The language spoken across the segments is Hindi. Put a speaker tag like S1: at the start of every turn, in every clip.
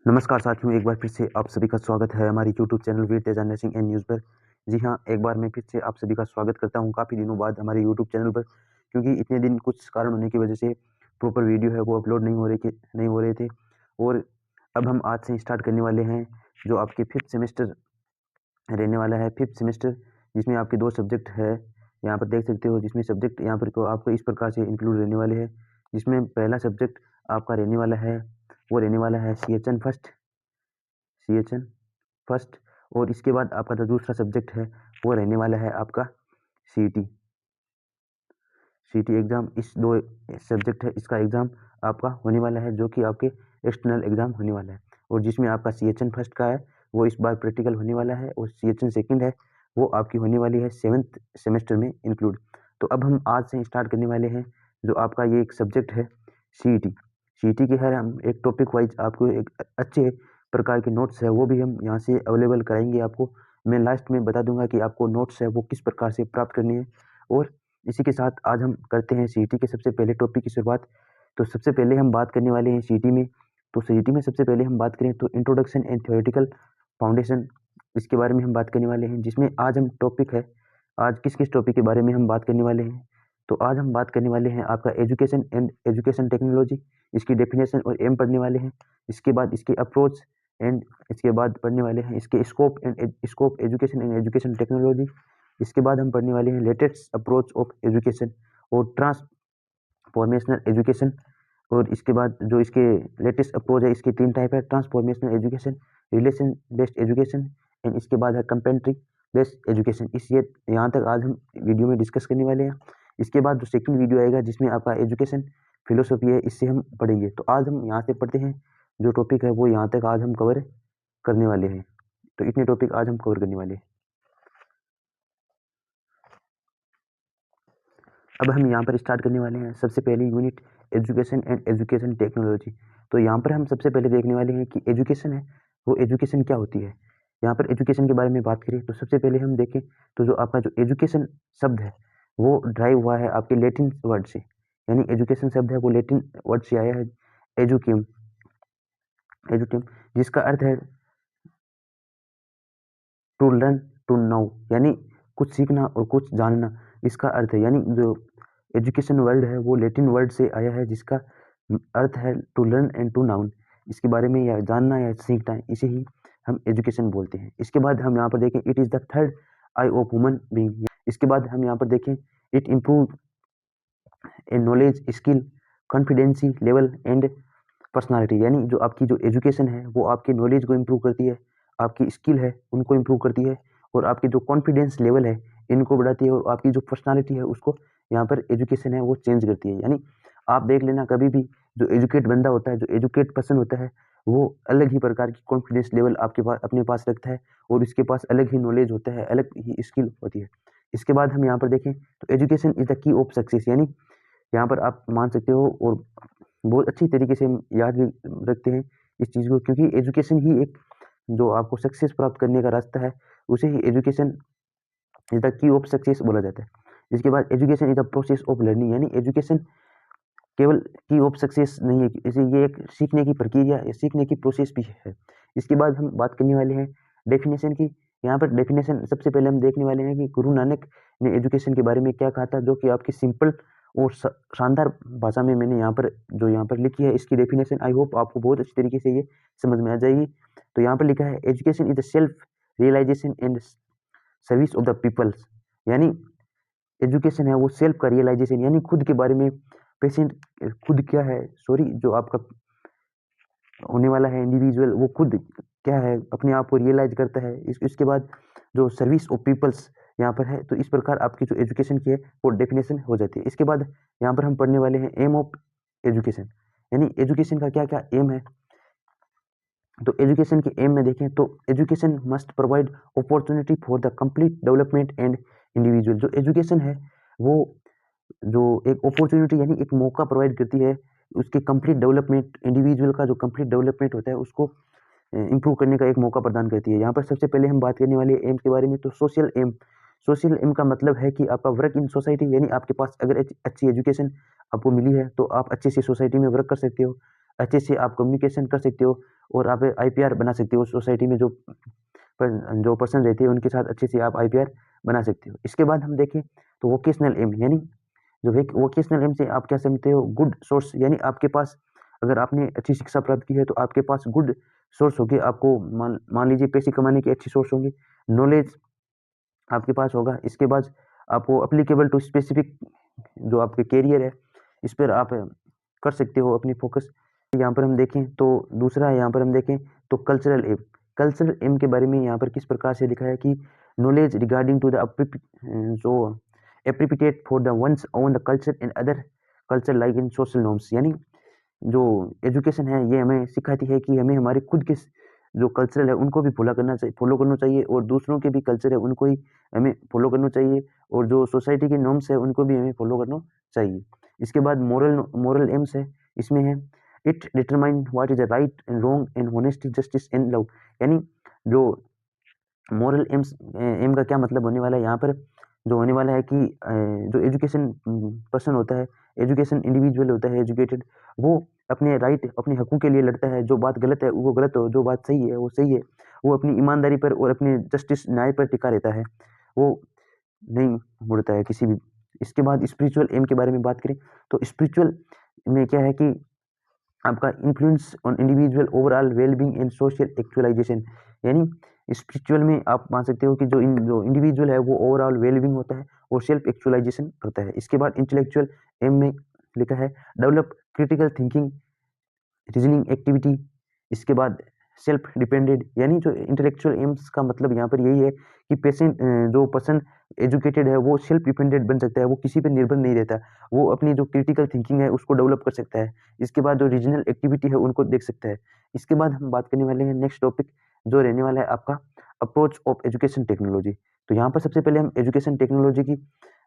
S1: नमस्कार साथियों, एक बार फिर से आप सभी का स्वागत है हमारी YouTube channel Veer Teja nursing and news पर। जी हाँ, एक बार मैं फिर से आप सभी का स्वागत करता हूँ काफ़ी दिनों बाद हमारे यूट्यूब चैनल पर, क्योंकि इतने दिन कुछ कारण होने की वजह से प्रॉपर वीडियो है वो अपलोड नहीं हो रहे थे। और अब हम आज से स्टार्ट करने वाले हैं जो आपके 5th सेमेस्टर रहने वाला है। 5th सेमेस्टर जिसमें आपके 2 सब्जेक्ट है, यहाँ पर देख सकते हो, जिसमें सब्जेक्ट यहाँ पर को आपको इस प्रकार से इंक्लूड रहने वाले हैं। जिसमें पहला सब्जेक्ट आपका रहने वाला है, वो रहने वाला है CHN फर्स्ट। और इसके बाद आपका जो दूसरा सब्जेक्ट है वो रहने वाला है आपका CET एग्ज़ाम। इस 2 सब्जेक्ट है, इसका एग्ज़ाम आपका होने वाला है, जो कि आपके एक्सटर्नल एग्ज़ाम होने वाला है। और जिसमें आपका CHN फर्स्ट का है वो इस बार प्रैक्टिकल होने वाला है, और CHN सेकंड है वो आपकी होने वाली है 7th सेमेस्टर में इंक्लूड। तो अब हम आज से स्टार्ट करने वाले हैं जो आपका ये एक सब्जेक्ट है CET के हर हम एक टॉपिक वाइज आपको एक अच्छे प्रकार के नोट्स है वो भी हम यहाँ से अवेलेबल कराएंगे आपको। मैं लास्ट में बता दूंगा कि आपको नोट्स है वो किस प्रकार से प्राप्त करने हैं। और इसी के साथ आज हम करते हैं CET के सबसे पहले टॉपिक की शुरुआत। तो सबसे पहले हम बात करने वाले हैं CET में। तो CET में सबसे पहले हम बात करें तो इंट्रोडक्शन एंड थ्योरेटिकल फाउंडेशन, इसके बारे में हम बात करने वाले हैं। जिसमें आज हम टॉपिक है, आज किस किस टॉपिक के बारे में हम बात करने वाले हैं। तो आज हम बात करने वाले हैं आपका एजुकेशन एंड एजुकेशन टेक्नोलॉजी, इसकी डेफिनेशन और एम पढ़ने वाले हैं। इसके बाद इसके अप्रोच एंड इसके बाद पढ़ने वाले हैं इसके scope education and education technology. इसके बाद हम पढ़ने वाले हैं लेटेस्ट अप्रोच ऑफ एजुकेशन और ट्रांसफॉर्मेशनल एजुकेशन। और इसके बाद जो इसके लेटेस्ट अप्रोच है, इसके 3 टाइप है, transformational education, relation based education and इसके बाद है कंपेंट्री बेस्ड एजुकेशन। इस ये यहाँ तक आज हम वीडियो में डिस्कस करने वाले हैं। इसके बाद जो सेकंड वीडियो आएगा जिसमें आपका एजुकेशन फिलोसफी है, इससे हम पढ़ेंगे। तो आज हम यहाँ से पढ़ते हैं, जो टॉपिक है वो यहाँ तक आज हम कवर करने वाले हैं। तो इतने टॉपिक आज हम कवर करने वाले हैं। अब हम यहाँ पर स्टार्ट करने वाले हैं सबसे पहली unit education and education technology. तो यहाँ पर हम सबसे पहले देखने वाले हैं कि एजुकेशन है वो एजुकेशन क्या होती है। यहाँ पर एजुकेशन के बारे में बात करें तो सबसे पहले हम देखें तो जो आपका जो एजुकेशन शब्द है वो ड्राइव हुआ है आपके लैटिन वर्ड से, यानी एजुकेशन शब्द है वो लैटिन वर्ड से आया है, एजुकेम एजुकेम जिसका अर्थ है टू लर्न टू नो, यानी कुछ सीखना और कुछ जानना, इसका अर्थ है। यानी जो एजुकेशन वर्ड है वो लैटिन वर्ड से आया है, जिसका अर्थ है to learn and to know, इसके बारे में या जानना या सीखना, इसे ही हम एजुकेशन बोलते हैं। इसके बाद हम यहाँ पर देखें it is the third eye of human being. इसके बाद हम यहाँ पर देखें it improve a knowledge skill confidency level and personality, यानी जो आपकी जो एजुकेशन है वो आपकी नॉलेज को इम्प्रूव करती है, आपकी स्किल है उनको इम्प्रूव करती है, और आपकी जो कॉन्फिडेंस लेवल है इनको बढ़ाती है, और आपकी जो पर्सनालिटी है उसको यहाँ पर एजुकेशन है वो चेंज करती है। यानी आप देख लेना, कभी भी जो एजुकेट बंदा होता है, जो एजुकेट पर्सन होता है, वो अलग ही प्रकार की कॉन्फिडेंस लेवल आपके पास अपने पास रखता है, और उसके पास अलग ही नॉलेज होता है, अलग ही स्किल होती है। इसके बाद हम यहाँ पर देखें तो education is the key of success, यानी यहाँ पर आप मान सकते हो, और बहुत अच्छी तरीके से हम याद भी रखते हैं इस चीज़ को, क्योंकि एजुकेशन ही एक जो आपको सक्सेस प्राप्त करने का रास्ता है, उसे ही education is the key of success बोला जाता है। इसके बाद education is the process of learning, यानी एजुकेशन केवल की ऑफ सक्सेस नहीं है, इसे ये एक सीखने की प्रक्रिया या सीखने की प्रोसेस भी है। इसके बाद हम बात करने वाले हैं डेफिनेशन की। यहाँ पर डेफिनेशन सबसे पहले हम देखने वाले हैं कि गुरु नानक ने एजुकेशन के बारे में क्या कहा था, जो कि आपकी सिंपल और शानदार भाषा में मैंने यहाँ पर लिखी है। इसकी डेफिनेशन आई होप आपको बहुत अच्छी तरीके से ये समझ में आ जाएगी। तो यहाँ पर लिखा है education is the self realisation and service of the peoples, यानी एजुकेशन है वो सेल्फ का रियलाइजेशन, यानी खुद के बारे में पेशेंट खुद क्या है, सॉरी, जो आपका होने वाला है इंडिविजुअल, वो खुद क्या है अपने आप को रियलाइज करता है। इसके बाद जो सर्विस ऑफ पीपल्स यहाँ पर है, तो इस प्रकार आपकी जो एजुकेशन की है वो डेफिनेशन हो जाती है। इसके बाद यहाँ पर हम पढ़ने वाले हैं एम ऑफ एजुकेशन, यानी एजुकेशन का क्या क्या एम है। तो एजुकेशन के एम में देखें तो education must provide opportunity for the complete development and individual. जो एजुकेशन है वो जो एक अपॉर्चुनिटी यानी एक मौका प्रोवाइड करती है उसके कंप्लीट डेवलपमेंट, इंडिविजुअल का जो कंप्लीट डेवलपमेंट होता है उसको इम्प्रूव करने का एक मौका प्रदान करती है। यहाँ पर सबसे पहले हम बात करने वाले एम्स के बारे में। तो सोशल एम, सोशल एम का मतलब है कि आपका वर्क इन सोसाइटी, यानी आपके पास अगर अच्छी एजुकेशन आपको मिली है तो आप अच्छे से सोसाइटी में वर्क कर सकते हो, अच्छे से आप कम्युनिकेशन कर सकते हो और आप IPR बना सकते हो। सोसाइटी में जो पर्सन रहते हैं उनके साथ अच्छे से आप IPR बना सकते हो। इसके बाद हम देखें तो वोकेशनल एम, यानी जो वोकेशनल एम से आप क्या समझते हो, गुड सोर्स, यानी आपके पास अगर आपने अच्छी शिक्षा प्राप्त की है तो आपके पास गुड सोर्स होगी, आपको मान लीजिए पैसे कमाने की अच्छी सोर्स होंगी, नॉलेज आपके पास होगा। इसके बाद आपको अप्लीकेबल टू स्पेसिफिक जो आपके कैरियर है इस पर आप कर सकते हो अपनी फोकस। यहाँ पर हम देखें तो दूसरा यहाँ पर हम देखें तो कल्चरल एम। कल्चरल एम के बारे में यहाँ पर किस प्रकार से लिखा है कि नॉलेज रिगार्डिंग टू द जो appropriate for the ones own the culture and other culture like in social norms, यानी जो एजुकेशन है ये हमें सिखाती है कि हमें हमारे खुद के जो कल्चर है उनको भी फॉलो करना चाहिए और दूसरों के भी कल्चर है उनको ही हमें फॉलो करना चाहिए और जो सोसाइटी के नॉर्म्स है उनको भी हमें फॉलो करना चाहिए। इसके बाद मोरल एम्स है, इसमें है it determine what is the right and wrong and honesty justice and love, यानी जो मोरल एम्स एम का क्या मतलब होने वाला है यहाँ पर, जो होने वाला है कि जो एजुकेशन पर्सन होता है, एजुकेशन इंडिविजुअल होता है एजुकेटेड, वो अपने राइट अपने हकों के लिए लड़ता है, जो बात गलत है वो गलत हो, जो बात सही है वो सही है, वो अपनी ईमानदारी पर और अपने जस्टिस न्याय पर टिका रहता है, वो नहीं मुड़ता है किसी भी। इसके बाद स्पिरिचुअल एम के बारे में बात करें तो स्पिरिचुअल में क्या है कि आपका influence on individual overall wellbeing and social actualisation, यानी स्पिरिचुअल में आप मान सकते हो कि जो इंडिविजुअल है वो ओवरऑल वेलबींग होता है और सेल्फ एक्चुअलाइजेशन करता है। इसके बाद इंटेलेक्चुअल एम में लिखा है develop critical thinking reasoning activity. इसके बाद सेल्फ डिपेंडेंट, यानी जो इंटेलेक्चुअल एम्स का मतलब यहाँ पर यही है कि पेशेंट जो पर्सन एजुकेटेड है वो सेल्फ डिपेंडेंट बन सकता है, वो किसी पर निर्भर नहीं रहता, वो अपनी जो क्रिटिकल थिंकिंग है उसको डेवलप कर सकता है। इसके बाद जो रीजनल एक्टिविटी है उनको देख सकता है। इसके बाद हम बात करने वाले हैं नेक्स्ट टॉपिक जो रहने वाला है आपका अप्रोच ऑफ एजुकेशन टेक्नोलॉजी। तो यहाँ पर सबसे पहले हम एजुकेशन टेक्नोलॉजी की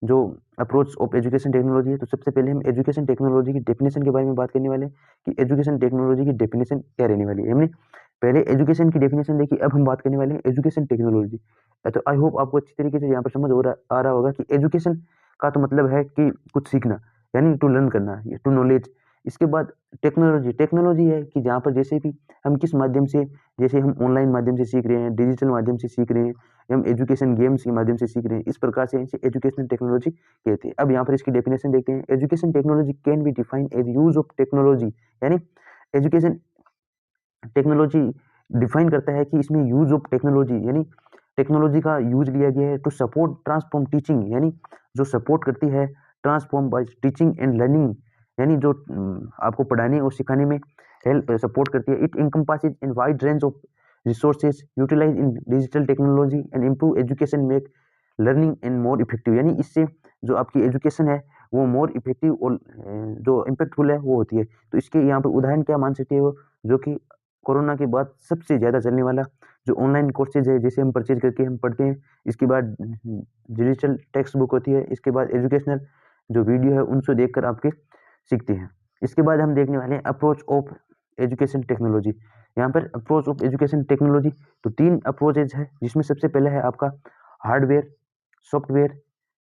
S1: जो अप्रोच ऑफ एजुकेशन टेक्नोलॉजी है, तो सबसे पहले हम एजुकेशन टेक्नोलॉजी की डेफिनेशन के बारे में बात करने वाले हैं कि एजुकेशन टेक्नोलॉजी की डेफिनेशन क्या रहने वाली है। हमने पहले एजुकेशन की डेफिनेशन देखी, अब हम बात करने वाले हैं एजुकेशन टेक्नोलॉजी। तो आई होप आपको अच्छी तरीके से यहाँ पर समझ आ रहा होगा कि एजुकेशन का तो मतलब है कि कुछ सीखना, यानी टू लर्न करना, टू नॉलेज। इसके बाद टेक्नोलॉजी है कि जहाँ पर जैसे भी हम किस माध्यम से, जैसे हम ऑनलाइन माध्यम से सीख रहे हैं, डिजिटल माध्यम से सीख रहे हैं, हम एजुकेशन गेम्स के माध्यम से सीख रहे हैं, इस प्रकार से इसे एजुकेशनल टेक्नोलॉजी कहते हैं। अब यहाँ पर इसकी डेफिनेशन देखते हैं। Education technology can be defined as use of technology, यानी एजुकेशन टेक्नोलॉजी डिफाइन करता है कि इसमें यूज ऑफ टेक्नोलॉजी, यानी टेक्नोलॉजी का यूज लिया गया है टू सपोर्ट ट्रांसफॉर्म टीचिंग, यानी जो सपोर्ट करती है transform bye teaching and learning, यानी जो आपको पढ़ाने और सिखाने में हेल्प सपोर्ट करती है। It encompasses in wide range of resources utilise in digital technology and improve education make learning and more effective, यानी इससे जो आपकी एजुकेशन है वो मोर इफेक्टिव और जो इम्पैक्टफुल है वो होती है। तो इसके यहाँ पर उदाहरण क्या मान सकते हो, जो कि कोरोना के बाद सबसे ज़्यादा चलने वाला जो ऑनलाइन कोर्सेज है, जिसे हम परचेज करके हम पढ़ते हैं। इसके बाद डिजिटल टेक्स्ट बुक होती है। इसके बाद एजुकेशनल जो वीडियो है उनसे देखकर आपके सीखते हैं। इसके बाद हम देखने वाले हैं अप्रोच ऑफ एजुकेशन टेक्नोलॉजी। यहाँ पर अप्रोच ऑफ एजुकेशन टेक्नोलॉजी तो 3 अप्रोचेज है, जिसमें सबसे पहला है आपका हार्डवेयर, सॉफ्टवेयर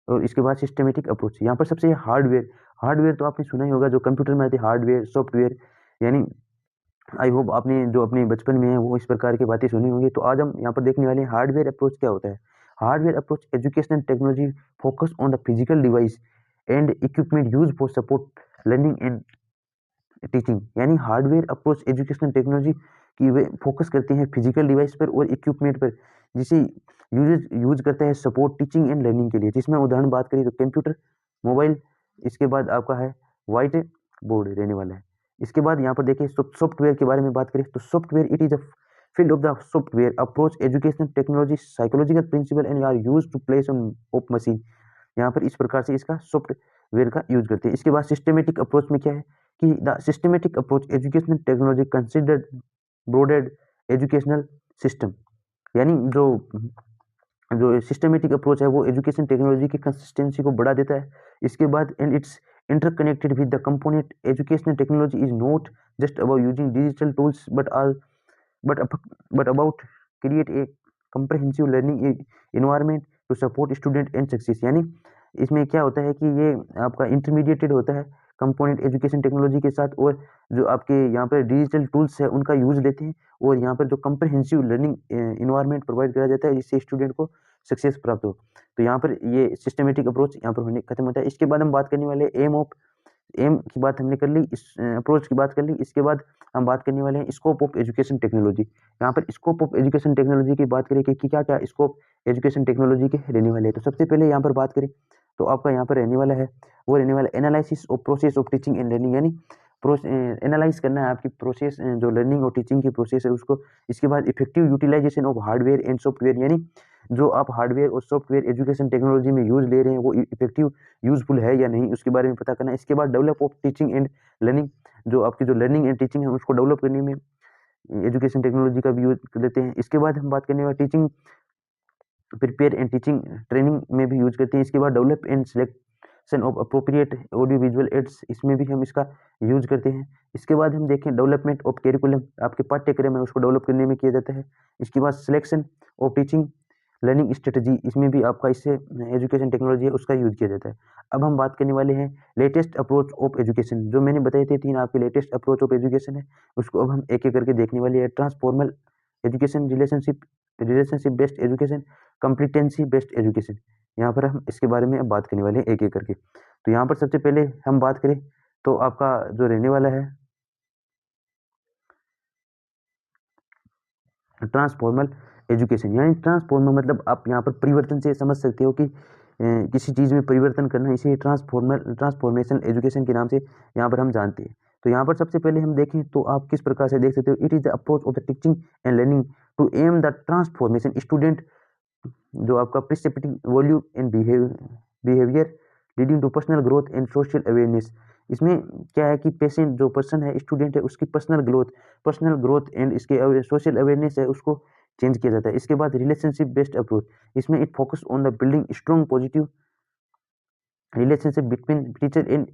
S1: और इसके बाद सिस्टमेटिक अप्रोच। यहाँ पर सबसे हार्डवेयर तो आपने सुना ही होगा, जो कंप्यूटर में आते हैं हार्डवेयर सॉफ्टवेयर, यानी आई होप आपने जो अपने बचपन में है वो इस प्रकार की बातें सुनी होंगी। तो आज हम यहाँ पर देखने वाले हैं हार्डवेयर अप्रोच क्या होता है। Hardware approach educational technology focus on the physical device and equipment use for support learning and teaching, यानी हार्डवेयर अप्रोच एजुकेशनल टेक्नोलॉजी की वे फोकस करते हैं फिजिकल डिवाइस पर और इक्विपमेंट पर, जिसे यूज करते हैं सपोर्ट टीचिंग एंड लर्निंग के लिए। जिसमें उदाहरण बात करें तो कंप्यूटर, मोबाइल, इसके बाद आपका है व्हाइट बोर्ड रहने वाला है। इसके बाद यहाँ पर देखिए सॉफ्टवेयर के बारे में बात करें तो software it is a field of the software approach educational technology psychological principle and are use to place on of machine. यहाँ पर इस प्रकार से इसका सॉफ्टवेयर का यूज करते हैं। इसके बाद सिस्टमेटिक अप्रोच में क्या है कि the systematic approach educational technology considered broaded educational system, यानी जो जो सिस्टमेटिक अप्रोच है वो एजुकेशन टेक्नोलॉजी की कंसिस्टेंसी को बढ़ा देता है। इसके बाद and it's interconnected with the component educational technology is not just about using digital tools but but about create a comprehensive learning environment to support student and success, यानी इसमें क्या होता है कि ये आपका इंटरमीडिएटेड होता है कंपोनेंट एजुकेशन टेक्नोलॉजी के साथ, और जो आपके यहाँ पर डिजिटल टूल्स है उनका यूज लेते हैं, और यहाँ पर जो कम्प्रहेंसिव लर्निंग इन्वायरमेंट प्रोवाइड किया जाता है जिससे स्टूडेंट को सक्सेस प्राप्त हो। तो यहाँ पर ये सिस्टमेटिक अप्रोच यहाँ पर होने खत्म होता है। इसके बाद हम बात करने वाले एम की बात हमने कर ली, इस अप्रोच की बात कर ली। इसके बाद हम बात करने वाले हैं स्कोप ऑफ एजुकेशन टेक्नोलॉजी। यहाँ पर स्कोप ऑफ एजुकेशन टेक्नोलॉजी की बात करें कि क्या क्या स्कोप एजुकेशन टेक्नोलॉजी के रहने वाले हैं। तो सबसे पहले यहाँ पर बात करें तो आपका यहाँ पर रहने वाला है, वो रहने वाला analysis of process of teaching and learning, यानी एनालाइज करना है आपकी प्रोसेस, जो लर्निंग और टीचिंग की प्रोसेस है उसको। इसके बाद effective utilisation of hardware and software, यानी जो आप हार्डवेयर और सॉफ्टवेयर एजुकेशन टेक्नोलॉजी में यूज ले रहे हैं वो इफेक्टिव यूजफुल है या नहीं, उसके बारे में पता करना है। इसके बाद develop of teaching and learning, जो आपकी जो लर्निंग एंड टीचिंग है उसको डेवलप करने में एजुकेशन टेक्नोलॉजी का भी यूज लेते हैं। इसके बाद हम बात करने वाले teaching prepare and teaching training में भी यूज करते हैं। इसके बाद develop and selection of appropriate audio visual aids, इसमें भी हम इसका यूज करते हैं। इसके बाद हम देखें डेवलपमेंट ऑफ करिकुलम, आपके पाठ्यक्रम है उसको डेवलप करने में किया जाता है। इसके बाद selection of teaching learning strategy, इसमें भी आपका इससे एजुकेशन टेक्नोलॉजी है उसका यूज किया जाता है। अब हम बात करने वाले हैं लेटेस्ट अप्रोच ऑफ एजुकेशन, जो मैंने बताए थे 3 आपके लेटेस्ट अप्रोच ऑफ एजुकेशन है, उसको अब हम एक एक करके देखने वाले हैं। Transformer education, relationship based education, competency based education, यहाँ पर हम इसके बारे में अब बात करने वाले हैं एक एक करके। तो यहाँ पर सबसे पहले हम बात करें तो आपका जो रहने वाला है ट्रांसफॉर्मल एजुकेशन, यानी ट्रांसफॉर्मर मतलब आप यहाँ पर परिवर्तन से समझ सकते हो कि किसी चीज़ में परिवर्तन करना, इसे ट्रांसफॉर्मेशन एजुकेशन के नाम से यहाँ पर हम जानते हैं। तो यहाँ पर सबसे पहले हम देखें तो आप किस प्रकार से देख सकते हो, it is the approach of the teaching and learning to aim the transformation student, जो आपका precipitating volume and behaviour leading to personal growth and social awareness. इसमें क्या है कि पेशेंट जो पर्सन है, स्टूडेंट है, उसकी पर्सनल ग्रोथ एंड इसके सोशल अवेयरनेस है उसको चेंज किया जाता है। इसके बाद रिलेशनशिप बेस्ड अप्रोच, इसमें it focus on the building strong positive relationship between teacher and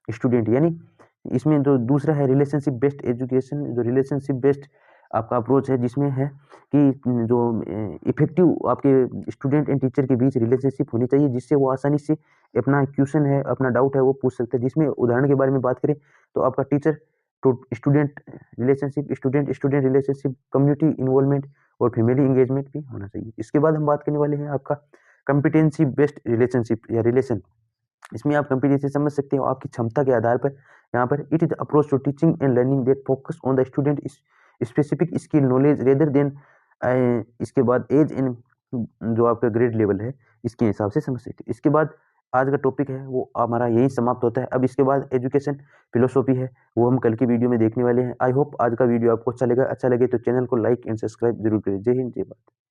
S1: student, यानी इसमें जो दूसरा है रिलेशनशिप बेस्ड एजुकेशन, जो रिलेशनशिप बेस्ड आपका अप्रोच है जिसमें है कि जो इफेक्टिव आपके स्टूडेंट एंड टीचर के बीच रिलेशनशिप होनी चाहिए जिससे वो आसानी से अपना क्वेश्चन है, अपना डाउट है वो पूछ सकते हैं। जिसमें उदाहरण के बारे में बात करें तो आपका teacher to student relationship, student student relationship, community involvement और फैमिली एंगेजमेंट भी होना चाहिए। इसके बाद हम बात करने वाले हैं आपका कम्पिटेंसी बेस्ड रिलेशनशिप या रिलेशन। इसमें आप कम्पिटेंसी समझ सकते हो आपकी क्षमता के आधार पर। यहाँ पर it is approach to teaching and learning that focus on the student specific skill knowledge rather than, इसके बाद एज इन जो आपका ग्रेड लेवल है इसके हिसाब से समझ सकते हो। इसके बाद आज का टॉपिक है वो हमारा यही समाप्त होता है। अब इसके बाद एजुकेशन फिलोसॉफी है वो हम कल की वीडियो में देखने वाले हैं। आई होप आज का वीडियो आपको अच्छा लगे तो चैनल को लाइक एंड सब्सक्राइब जरूर करें। जय हिंद, जय भारत।